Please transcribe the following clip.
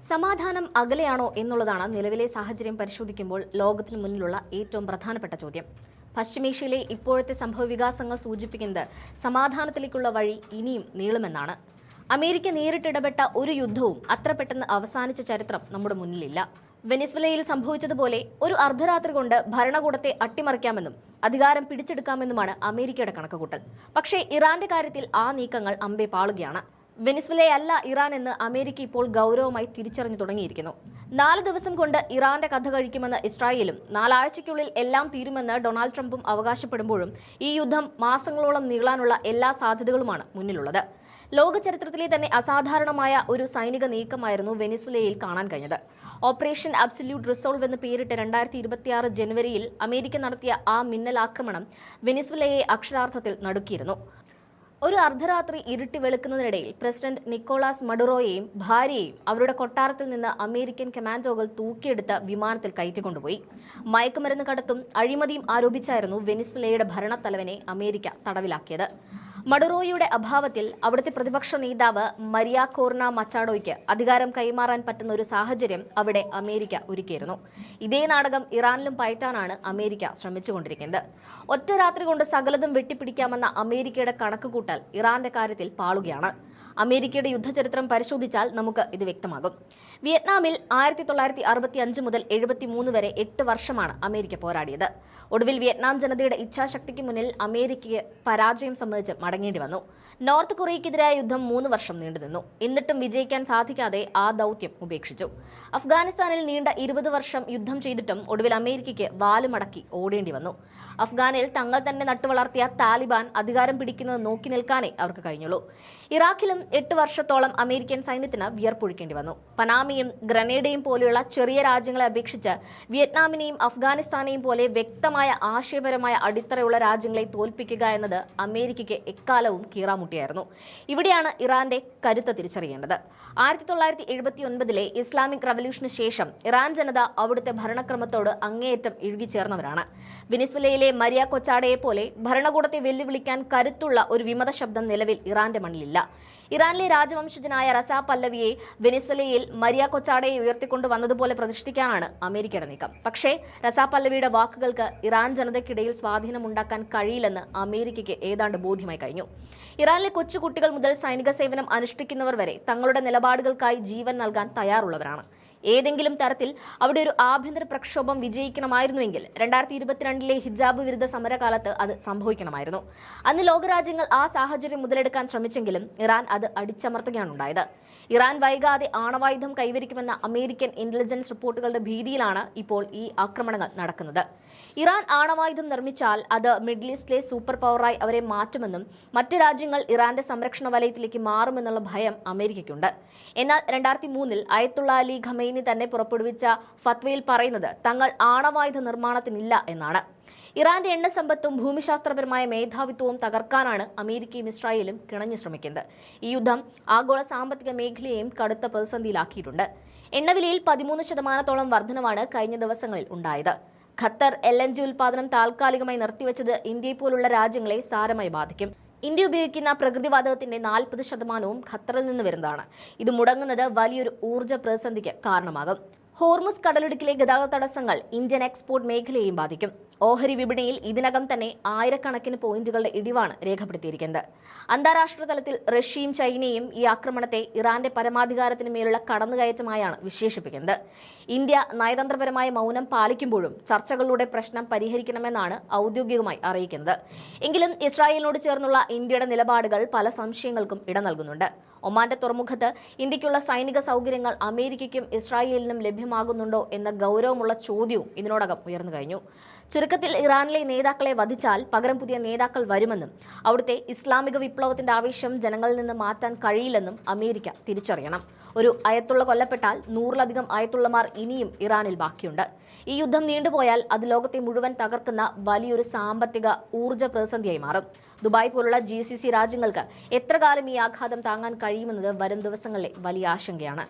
സമാധാനം അകലെയാണോ എന്നുള്ളതാണ് നിലവിലെ സാഹചര്യം പരിശോധിക്കുമ്പോൾ ലോകത്തിനു മുന്നിലുള്ള ഏറ്റവും പ്രധാനപ്പെട്ട ചോദ്യം. പശ്ചിമേഷ്യയിലെ ഇപ്പോഴത്തെ സംഭവവികാസങ്ങൾ സൂചിപ്പിക്കുന്നത് സമാധാനത്തിലേക്കുള്ള വഴി ഇനിയും നീളുമെന്നാണ്. അമേരിക്ക നേരിട്ടിടപെട്ട ഒരു യുദ്ധവും അത്ര പെട്ടെന്ന് അവസാനിച്ച ചരിത്രം നമ്മുടെ മുന്നിലില്ല. വെനിസ്വലയിൽ സംഭവിച്ചതുപോലെ ഒരു അർദ്ധരാത്രി കൊണ്ട് ഭരണകൂടത്തെ അട്ടിമറിക്കാമെന്നും അധികാരം പിടിച്ചെടുക്കാമെന്നുമാണ് അമേരിക്കയുടെ കണക്കുകൂട്ടൽ. പക്ഷേ ഇറാന്റെ കാര്യത്തിൽ ആ നീക്കങ്ങൾ അമ്പെ പാളുകയാണ്. വെനിസ്വലയല്ല ഇറാൻ എന്ന് അമേരിക്ക ഇപ്പോൾ ഗൗരവമായി തിരിച്ചറിഞ്ഞു തുടങ്ങിയിരിക്കുന്നു. 4 ദിവസം കൊണ്ട് ഇറാന്റെ കഥ കഴിക്കുമെന്ന് ഇസ്രായേലും 4 ആഴ്ചയ്ക്കുള്ളിൽ എല്ലാം തീരുമെന്ന് ഡൊണാൾഡ് ട്രംപും അവകാശപ്പെടുമ്പോഴും ഈ യുദ്ധം മാസങ്ങളോളം നീളാനുള്ള എല്ലാ സാധ്യതകളുമാണ് മുന്നിലുള്ളത്. ലോക ചരിത്രത്തിലെ തന്നെ അസാധാരണമായ ഒരു സൈനിക നീക്കമായിരുന്നു വെനിസ്വലയിൽ കാണാൻ കഴിഞ്ഞത്. ഓപ്പറേഷൻ അബ്സല്യൂട്ട് റിസോൾവ് എന്ന് പേരിട്ട് 2026 ജനുവരിയിൽ അമേരിക്ക നടത്തിയ ആ മിന്നൽ ആക്രമണം വെനിസ്വലയെ അക്ഷരാർത്ഥത്തിൽ നടുക്കിയിരുന്നു. ഒരു അർദ്ധരാത്രി ഇരുട്ടി വെളുക്കുന്നതിനിടയിൽ പ്രസിഡന്റ് നിക്കോളാസ് മഡുറോയെയും ഭാര്യയെയും അവരുടെ കൊട്ടാരത്തിൽ നിന്ന് അമേരിക്കൻ കമാൻഡോകൾ തൂക്കിയെടുത്ത് വിമാനത്തിൽ കയറ്റിക്കൊണ്ടുപോയി. മയക്കുമരുന്ന് കടത്തും അഴിമതിയും ആരോപിച്ചായിരുന്നു വെനിസ്വലയുടെ ഭരണത്തലവനെ അമേരിക്ക തടവിലാക്കിയത്. മഡുറോയുടെ അഭാവത്തിൽ അവിടുത്തെ പ്രതിപക്ഷ നേതാവ് മരിയ കോർണ മച്ചാഡോയ്ക്ക് അധികാരം കൈമാറാൻ പറ്റുന്ന ഒരു സാഹചര്യം അവിടെ അമേരിക്ക ഒരുക്കിയിരുന്നു. ഇതേ നാടകം ഇറാനിലും പയറ്റാനാണ് അമേരിക്ക ശ്രമിച്ചുകൊണ്ടിരിക്കുന്നത്. ഒറ്റ രാത്രി കൊണ്ട് സകലതും വെട്ടിപ്പിടിക്കാമെന്ന അമേരിക്കയുടെ കണക്കുകൂട്ടൽ ഇറാന്റെ കാര്യത്തിൽ പാളുകയാണ്. അമേരിക്കയുടെ യുദ്ധചരിത്രം പരിശോധിച്ചാൽ നമുക്ക് ഇത് വ്യക്തമാകും. വിയറ്റ്നാമിൽ 1965 മുതൽ 73 വരെ 8 വർഷമാണ് അമേരിക്ക പോരാടിയത്. ഒടുവിൽ വിയറ്റ്നാം ജനതയുടെ ഇച്ഛാശക്തിക്ക് മുന്നിൽ അമേരിക്കയ്ക്ക് പരാജയം സമ്മതിച്ച് മടങ്ങേണ്ടി വന്നു. നോർത്ത് കൊറിയയ്ക്കെതിരായ യുദ്ധം 3 വർഷം നീണ്ടുനിന്നു. എന്നിട്ടും വിജയിക്കാൻ സാധിക്കാതെ ആ ദൗത്യം ഉപേക്ഷിച്ചു. അഫ്ഗാനിസ്ഥാനിൽ നീണ്ട 20 വർഷം യുദ്ധം ചെയ്തിട്ടും ഒടുവിൽ അമേരിക്കയ്ക്ക് വാലുമടക്കി ഓടേണ്ടി വന്നു. അഫ്ഗാനിൽ തങ്ങൾ തന്നെ നട്ടുവളർത്തിയ താലിബാൻ അധികാരം പിടിക്കുന്നത് നോക്കി നിൽക്കാനേ അവർക്ക് കഴിഞ്ഞുള്ളൂ. ഇറാഖിലും 8 വർഷത്തോളം അമേരിക്കൻ സൈന്യത്തിന് വിയർപ്പൊഴുക്കേണ്ടി വന്നു. പനാമയും ഗ്രനേഡയും പോലെയുള്ള ചെറിയ രാജ്യങ്ങളെ അപേക്ഷിച്ച് വിയറ്റ്നാമിനെയും അഫ്ഗാനിസ്ഥാനെയും പോലെ വ്യക്തമായ ആശയപരമായ അടിത്തറയുള്ള രാജ്യങ്ങളെ തോൽപ്പിക്കുക എന്നത് അമേരിക്കയ്ക്ക് എക്കാലവും കീറാമുട്ടിയായിരുന്നു. ഇവിടെയാണ് ഇറാന്റെ കരുത്ത് തിരിച്ചറിയേണ്ടത്. 1979 ഇസ്ലാമിക് റവല്യൂഷന് ശേഷം ഇറാൻ ജനത അവിടുത്തെ ഭരണക്രമത്തോട് അങ്ങേയറ്റം ഇഴുകിച്ചേർന്നവരാണ്. വെനിസ്വലയിലെ മരിയ കൊച്ചാഡയെ പോലെ ഭരണകൂടത്തെ വെല്ലുവിളിക്കാൻ കരുത്തുള്ള ഒരു വിമത ശബ്ദം നിലവിൽ ഇറാന്റെ മണ്ണിലില്ല. ഇറാനിലെ രാജവംശജനായ റസാ പല്ലവിയെ വെനിസ്വലയിൽ മരിയ കൊച്ചാഡയെ ഉയർത്തിക്കൊണ്ടു വന്നതുപോലെ പ്രതിഷ്ഠിക്കാനാണ് അമേരിക്കയുടെ നീക്കം. പക്ഷേ റസാ പല്ലവിയുടെ വാക്കുകൾക്ക് ഇറാൻ ജനതയ്ക്കിടയിൽ സ്വാധീനമുണ്ടാക്കാൻ കഴിയില്ലെന്ന് അമേരിക്കയ്ക്ക് ഏതാണ്ട് ബോധ്യമായി കഴിഞ്ഞു. ഇറാനിലെ കൊച്ചുകുട്ടികൾ മുതൽ സൈനിക സേവനം അനുഷ്ഠിക്കുന്നവർ വരെ തങ്ങളുടെ നിലപാടുകൾക്കായി ജീവൻ നൽകാൻ തയ്യാറുള്ളവരാണ്. ഏതെങ്കിലും തരത്തിൽ അവിടെ ഒരു ആഭ്യന്തര പ്രക്ഷോഭം വിജയിക്കണമായിരുന്നുവെങ്കിൽ 2022 ഹിജാബ് വിരുദ്ധ സമരകാലത്ത് അത് സംഭവിക്കണമായിരുന്നു. അന്ന് ലോകരാജ്യങ്ങൾ ആ സാഹചര്യം മുതലെടുക്കാൻ ശ്രമിച്ചെങ്കിലും ഇറാൻ അത് അടിച്ചമർത്തുകയാണ് ഉണ്ടായത്. ഇറാൻ വൈകാതെ ആണവായുധം കൈവരിക്കുമെന്ന അമേരിക്കൻ ഇന്റലിജൻസ് റിപ്പോർട്ടുകളുടെ ഭീതിയിലാണ് ഇപ്പോൾ ഈ ആക്രമണങ്ങൾ നടക്കുന്നത്. ഇറാൻ ആണവായുധം നിർമ്മിച്ചാൽ അത് മിഡിൽ ഈസ്റ്റിലെ സൂപ്പർ പവറായി അവരെ മാറ്റുമെന്നും മറ്റ് രാജ്യങ്ങൾ ഇറാന്റെ സംരക്ഷണ വലയത്തിലേക്ക് മാറുമെന്നുള്ള ഭയം അമേരിക്കയ്ക്കുണ്ട്. എന്നാൽ 2003 അയത്തുള്ള അലി ഖമൈനി തന്നെ പുറപ്പെടുവിച്ച ഫത്വയിൽ പറയുന്നത് തങ്ങൾ ആണവായുധ നിർമ്മാണത്തിനില്ല എന്നാണ്. ഇറാന്റെ എണ്ണ സമ്പത്തും ഭൂമിശാസ്ത്രപരമായ മേധാവിത്വവും തകർക്കാനാണ് അമേരിക്കയും ഇസ്രായേലും കിണഞ്ഞു ശ്രമിക്കുന്നത്. ഈ യുദ്ധം ആഗോള സാമ്പത്തിക മേഖലയെയും കടുത്ത പ്രതിസന്ധിയിലാക്കിയിട്ടുണ്ട്. എണ്ണവിലയിൽ 13% വർധനവാണ് കഴിഞ്ഞ ദിവസങ്ങളിൽ ഉണ്ടായത്. ഖത്തർ LNG ഉൽപാദനം താൽക്കാലികമായി നിർത്തിവെച്ചത് ഇന്ത്യയെ പോലുള്ള രാജ്യങ്ങളെ സാരമായി ബാധിക്കും. ഇന്ത്യ ഉപയോഗിക്കുന്ന പ്രകൃതിവാതകത്തിന്റെ 40% ഖത്തറിൽ നിന്ന് വരുന്നതാണ്. ഇത് മുടങ്ങുന്നത് വലിയൊരു ഊർജ്ജ പ്രതിസന്ധിക്ക് കാരണമാകും. ഹോർമുസ് കടലിടുക്കിലെ ഗതാഗത തടസ്സങ്ങൾ ഇന്ത്യൻ എക്സ്പോർട്ട് മേഖലയെയും ബാധിക്കും. ഓഹരി വിപണിയിൽ ഇതിനകം തന്നെ ആയിരക്കണക്കിന് പോയിന്റുകളുടെ ഇടിവാണ് രേഖപ്പെടുത്തിയിരിക്കുന്നത്. അന്താരാഷ്ട്ര തലത്തിൽ റഷ്യയും ചൈനയും ഈ ആക്രമണത്തെ ഇറാന്റെ പരമാധികാരത്തിന് മേലുള്ള കടന്നുകയറ്റമായാണ് വിശേഷിപ്പിക്കുന്നത്. ഇന്ത്യ നയതന്ത്രപരമായ മൗനം പാലിക്കുമ്പോഴും ചർച്ചകളിലൂടെ പ്രശ്നം പരിഹരിക്കണമെന്നാണ് ഔദ്യോഗികമായി അറിയിക്കുന്നത്. എങ്കിലും ഇസ്രായേലിനോട് ചേർന്നുള്ള ഇന്ത്യയുടെ നിലപാടുകൾ പല സംശയങ്ങൾക്കും ഇട നൽകുന്നുണ്ട്. ഒമാന്റെ തുറമുഖത്ത് ഇന്ത്യക്കുള്ള സൈനിക സൗകര്യങ്ങൾ അമേരിക്കയ്ക്കും ഇസ്രായേലിനും ലഭ്യമാകുന്നുണ്ടോ എന്ന ഗൗരവമുള്ള ചോദ്യവും ഇതിനോടകം ഉയർന്നു കഴിഞ്ഞു. ചുരുക്കത്തിൽ ഇറാനിലെ നേതാക്കളെ വധിച്ചാൽ പകരം പുതിയ നേതാക്കൾ വരുമെന്നും അവിടുത്തെ ഇസ്ലാമിക വിപ്ലവത്തിന്റെ ആവേശം ജനങ്ങളിൽ നിന്ന് മാറ്റാൻ കഴിയില്ലെന്നും അമേരിക്ക തിരിച്ചറിയണം. ഒരു അയത്തുള്ള കൊല്ലപ്പെട്ടാൽ 100-ലധികം അയത്തുള്ളമാർ ഇനിയും ഇറാനിൽ ബാക്കിയുണ്ട്. ഈ യുദ്ധം നീണ്ടുപോയാൽ അത് ലോകത്തെ മുഴുവൻ തകർക്കുന്ന വലിയൊരു സാമ്പത്തിക ഊർജ്ജ പ്രതിസന്ധിയായി മാറും. ദുബായ് പോലുള്ള GCC രാജ്യങ്ങൾക്ക് എത്ര കാലം ഈ ആഘാതം താങ്ങാൻ കഴിയുമെന്നത് വരും ദിവസങ്ങളിലെ വലിയ ആശങ്കയാണ്.